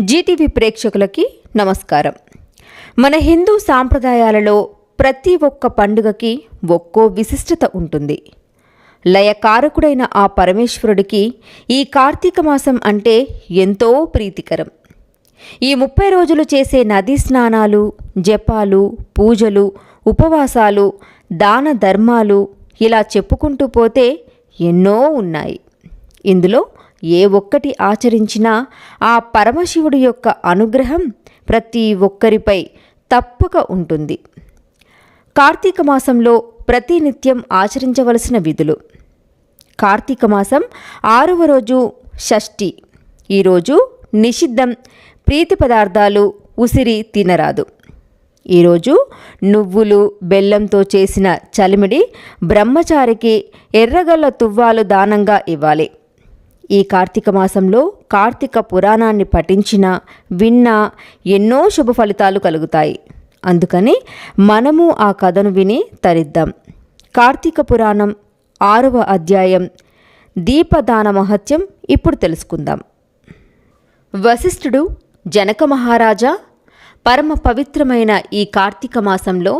Zee TV ప్రేక్షకులకి నమస్కారం. మన హిందూ సాంప్రదాయాలలో ప్రతి ఒక్క పండుగకి ఒక్కో విశిష్టత ఉంటుంది. లయకారకుడైన ఆ పరమేశ్వరుడికి ఈ కార్తీక మాసం అంటే ఎంతో ప్రీతికరం. ఈ 30 రోజులు చేసే నదీ స్నానాలు, జపాలు, పూజలు, ఉపవాసాలు, దాన ధర్మాలు ఇలా చెప్పుకుంటూ పోతే ఎన్నో ఉన్నాయి. ఇందులో ఏ ఒక్కటి ఆచరించినా ఆ పరమశివుడి యొక్క అనుగ్రహం ప్రతి ఒక్కరిపై తప్పక ఉంటుంది. కార్తీక మాసంలో ప్రతినిత్యం ఆచరించవలసిన విధులు. కార్తీక మాసం 6వ రోజు షష్ఠి. ఈరోజు నిషిద్ధం, ప్రీతి పదార్థాలు, ఉసిరి తినరాదు. ఈరోజు నువ్వులు, బెల్లంతో చేసిన చలిమిడి బ్రహ్మచారికి ఎర్రగల్ల తువ్వాలు దానంగా ఇవ్వాలి. ఈ కార్తీక మాసంలో కార్తీక పురాణాన్ని పఠించినా విన్నా ఎన్నో శుభ ఫలితాలు కలుగుతాయి. అందుకని మనము ఆ కథను విని తరిద్దాం. కార్తీక పురాణం 6వ అధ్యాయం దీపదాన మహత్యం ఇప్పుడు తెలుసుకుందాం. వశిష్ఠుడు జనక మహారాజా, పరమ పవిత్రమైన ఈ కార్తీక మాసంలో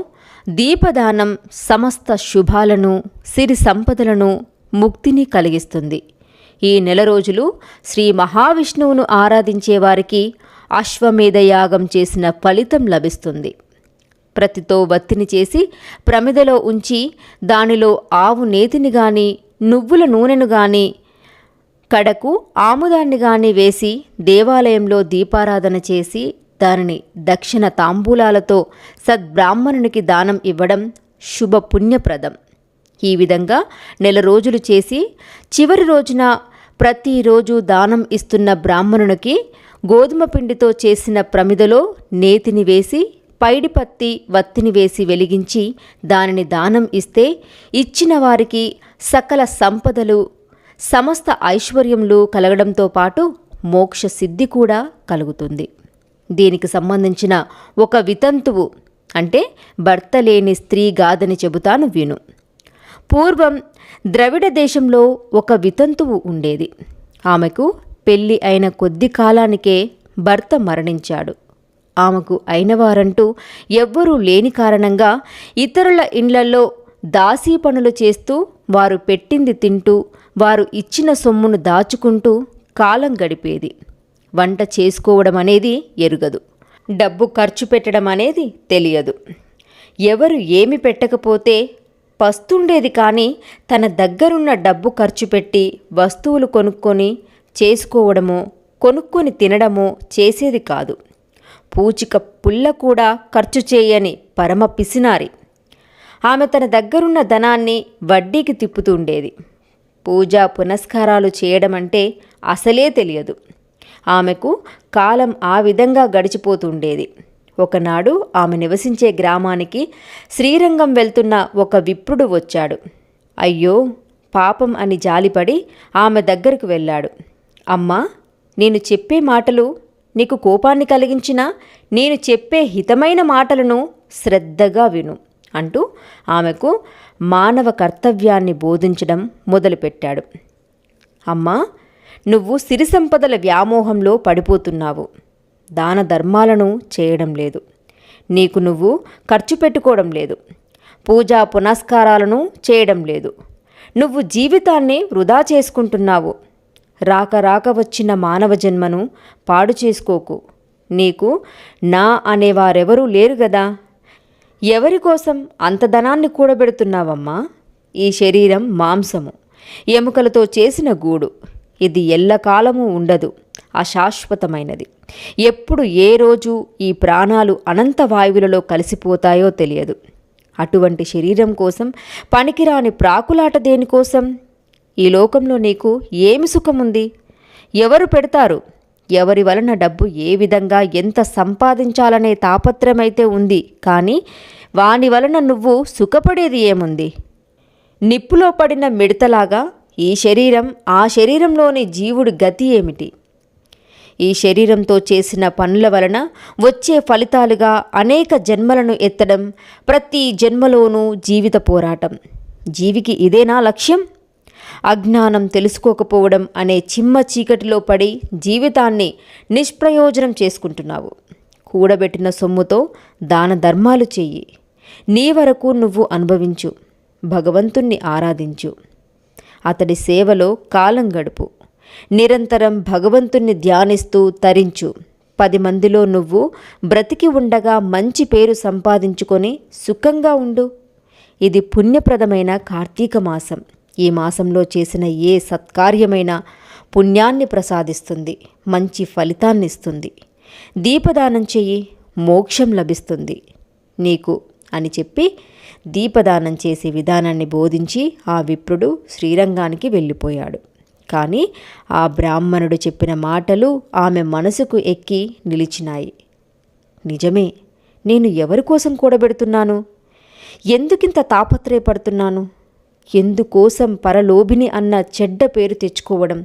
దీపదానం సమస్త శుభాలను, సిరి సంపదలను, ముక్తిని కలిగిస్తుంది. ఈ నెల రోజులు శ్రీ మహావిష్ణువును ఆరాధించే వారికి అశ్వమేధ యాగం చేసిన ఫలితం లభిస్తుంది. ప్రతితో వత్తిని చేసి ప్రమిదలో ఉంచి దానిలో ఆవు నేతిని గాని, నువ్వుల నూనెను గాని, కడకు ఆముదాన్ని గాని వేసి దేవాలయంలో దీపారాధన చేసి దానిని దక్షిణ తాంబూలాలతో సద్బ్రాహ్మణునికి దానం ఇవ్వడం శుభపుణ్యప్రదం. ఈ విధంగా నెల రోజులు చేసి చివరి రోజున ప్రతిరోజు దానం ఇస్తున్న బ్రాహ్మణునికి గోధుమ పిండితో చేసిన ప్రమిదలో నేతిని వేసి పైడిపత్తి వత్తిని వేసి వెలిగించి దానిని దానం ఇస్తే ఇచ్చిన వారికి సకల సంపదలు, సమస్త ఐశ్వర్యములు కలగడంతో పాటు మోక్ష సిద్ధి కూడా కలుగుతుంది. దీనికి సంబంధించిన ఒక వితంతువు అంటే భర్త లేని స్త్రీ గాథని చెబుతాను విను. పూర్వం ద్రవిడ దేశంలో ఒక వితంతువు ఉండేది. ఆమెకు పెళ్లి అయిన కొద్ది కాలానికే భర్త మరణించాడు. ఆమెకు అయినవారంటూ ఎవ్వరూ లేని కారణంగా ఇతరుల ఇండ్లలో దాసీ పనులు చేస్తూ, వారు పెట్టింది తింటూ, వారు ఇచ్చిన సొమ్మును దాచుకుంటూ కాలం గడిపేది. వంట చేసుకోవడం అనేది ఎరుగదు, డబ్బు ఖర్చు పెట్టడం అనేది తెలియదు. ఎవరు ఏమి పెట్టకపోతే పస్తుండేది, కానీ తన దగ్గరున్న డబ్బు ఖర్చు పెట్టి వస్తువులు కొనుక్కొని చేసుకోవడమో, కొనుక్కొని తినడమో చేసేది కాదు. పూచిక పుల్ల కూడా ఖర్చు చేయని పరమ పిసినారి. ఆమె తన దగ్గరున్న ధనాన్ని వడ్డీకి తిప్పుతుండేది. పూజా పునస్కారాలు చేయడం అంటే అసలే తెలియదు. ఆమెకు కాలం ఆ విధంగా గడిచిపోతుండేది. ఒకనాడు ఆమె నివసించే గ్రామానికి శ్రీరంగం వెళ్తున్న ఒక విప్రుడు వచ్చాడు. అయ్యో పాపం అని జాలిపడి ఆమె దగ్గరకు వెళ్ళాడు. అమ్మా, నేను చెప్పే మాటలు నీకు కోపాన్ని కలిగించినా నేను చెప్పే హితమైన మాటలను శ్రద్ధగా విను అంటూ ఆమెకు మానవ కర్తవ్యాన్ని బోధించడం మొదలుపెట్టాడు. అమ్మా, నువ్వు సిరి సంపదల వ్యామోహంలో పడిపోతున్నావు. దాన ధర్మాలను చేయడం లేదు. నీకు నువ్వు ఖర్చు పెట్టుకోవడం లేదు. పూజా పునస్కారాలను చేయడం లేదు. నువ్వు జీవితాన్ని వృధా చేసుకుంటున్నావు. రాక రాక వచ్చిన మానవ జన్మను పాడు చేసుకోకు. నీకు నా అనేవారెవరూ లేరు గదా. ఎవరి కోసం అంత ధనాన్ని కూడబెడుతున్నావమ్మా? ఈ శరీరం మాంసము, ఎముకలతో చేసిన గూడు. ఇది ఎల్లకాలము ఉండదు, అశాశ్వతమైనది. ఎప్పుడు ఏ రోజు ఈ ప్రాణాలు అనంత వాయువులలో కలిసిపోతాయో తెలియదు. అటువంటి శరీరం కోసం పనికిరాని ప్రాకులాట దేనికోసం? ఈ లోకంలో నీకు ఏమి సుఖముంది? ఎవరు పెడతారు? ఎవరి వలన డబ్బు ఏ విధంగా ఎంత సంపాదించాలనే తాపత్రమైతే ఉంది, కానీ వాని వలన నువ్వు సుఖపడేది ఏముంది? నిప్పులో పడిన మిడతలాగా ఈ శరీరం, ఆ శరీరంలోని జీవుడి గతి ఏమిటి? ఈ శరీరంతో చేసిన పనుల వలన వచ్చే ఫలితాలుగా అనేక జన్మలను ఎత్తడం, ప్రతి జన్మలోనూ జీవిత పోరాటం. జీవికి ఇదేనా లక్ష్యం? అజ్ఞానం తెలుసుకోకపోవడం అనే చిమ్మ చీకటిలో పడి జీవితాన్ని నిష్ప్రయోజనం చేసుకుంటున్నావు. కూడబెట్టిన సొమ్ముతో దాన ధర్మాలు చెయ్యి. నీ వరకు నువ్వు అనుభవించు. భగవంతుణ్ణి ఆరాధించు. అతడి సేవలో కాలం గడుపు. నిరంతరం భగవంతుణ్ణి ధ్యానిస్తూ తరించు. 10 మందిలో నువ్వు బ్రతికి ఉండగా మంచి పేరు సంపాదించుకొని సుఖంగా ఉండు. ఇది పుణ్యప్రదమైన కార్తీక మాసం. ఈ మాసంలో చేసిన ఏ సత్కార్యమైనా పుణ్యాన్ని ప్రసాదిస్తుంది, మంచి ఫలితాన్నిస్తుంది. దీపదానం చెయ్యి, మోక్షం లభిస్తుంది నీకు అని చెప్పి దీపదానం చేసే విధానాన్ని బోధించి ఆ విప్రుడు శ్రీరంగానికి వెళ్ళిపోయాడు. కానీ ఆ బ్రాహ్మణుడు చెప్పిన మాటలు ఆమె మనసుకు ఎక్కి నిలిచినాయి. నిజమే, నేను ఎవరి కోసం కూడబెడుతున్నాను? ఎందుకింత తాపత్రయపడుతున్నాను? ఎందుకోసం పరలోభిని అన్న చెడ్డ పేరు తెచ్చుకోవడం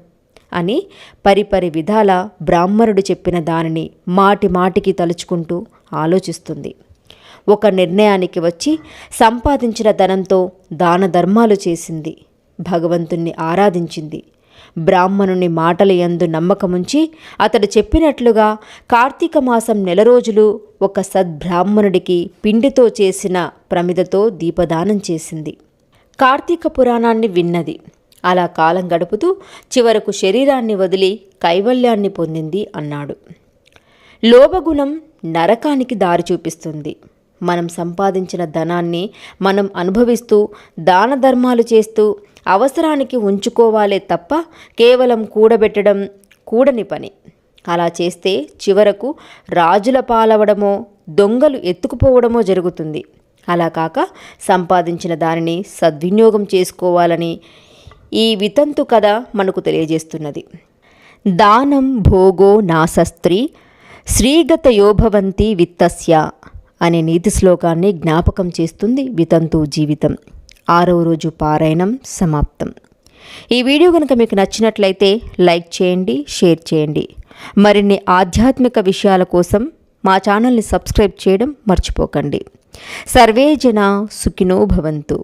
అని పరిపరి విధాల బ్రాహ్మణుడు చెప్పిన దానిని మాటి మాటికి తలుచుకుంటూ ఆలోచిస్తుంది. ఒక నిర్ణయానికి వచ్చి సంపాదించిన ధనంతో దాన ధర్మాలు చేసింది. భగవంతుణ్ణి ఆరాధించింది. బ్రాహ్మణుని మాటల యందు నమ్మకముంచి అతడు చెప్పినట్లుగా కార్తీక మాసం 1 రోజులు ఒక సద్బ్రాహ్మణుడికి పిండితో చేసిన ప్రమిదతో దీపదానం చేసింది. కార్తీక పురాణాన్ని విన్నది. అలా కాలం గడుపుతూ చివరకు శరీరాన్ని వదిలి కైవల్యాన్ని పొందింది అన్నాడు. లోభగుణం నరకానికి దారి చూపిస్తుంది. మనం సంపాదించిన ధనాన్ని మనం అనుభవిస్తూ దాన ధర్మాలు చేస్తూ అవసరానికి ఉంచుకోవాలే తప్ప కేవలం కూడబెట్టడం కూడని పని. అలా చేస్తే చివరకు రాజుల పాలవడమో దొంగలు ఎత్తుకుపోవడమో జరుగుతుంది. అలా కాక సంపాదించిన దానిని సద్వినియోగం చేసుకోవాలని ఈ వితంతు కథ మనకు తెలియజేస్తున్నది. దానం భోగో నాశస్త్రీ శ్రీగతయోభవంతి విత్తస్య అనే నీతి శ్లోకాన్ని జ్ఞాపకం చేస్తుంది వితంతు జీవితం. 6వ రోజు పారాయణం సమాప్తం. ఈ వీడియో కనుక మీకు నచ్చినట్లయితే లైక్ చేయండి, షేర్ చేయండి. మరిన్ని ఆధ్యాత్మిక విషయాల కోసం మా ఛానల్ని సబ్స్క్రైబ్ చేయడం మర్చిపోకండి. సర్వే జనా సుఖినో భవంతు.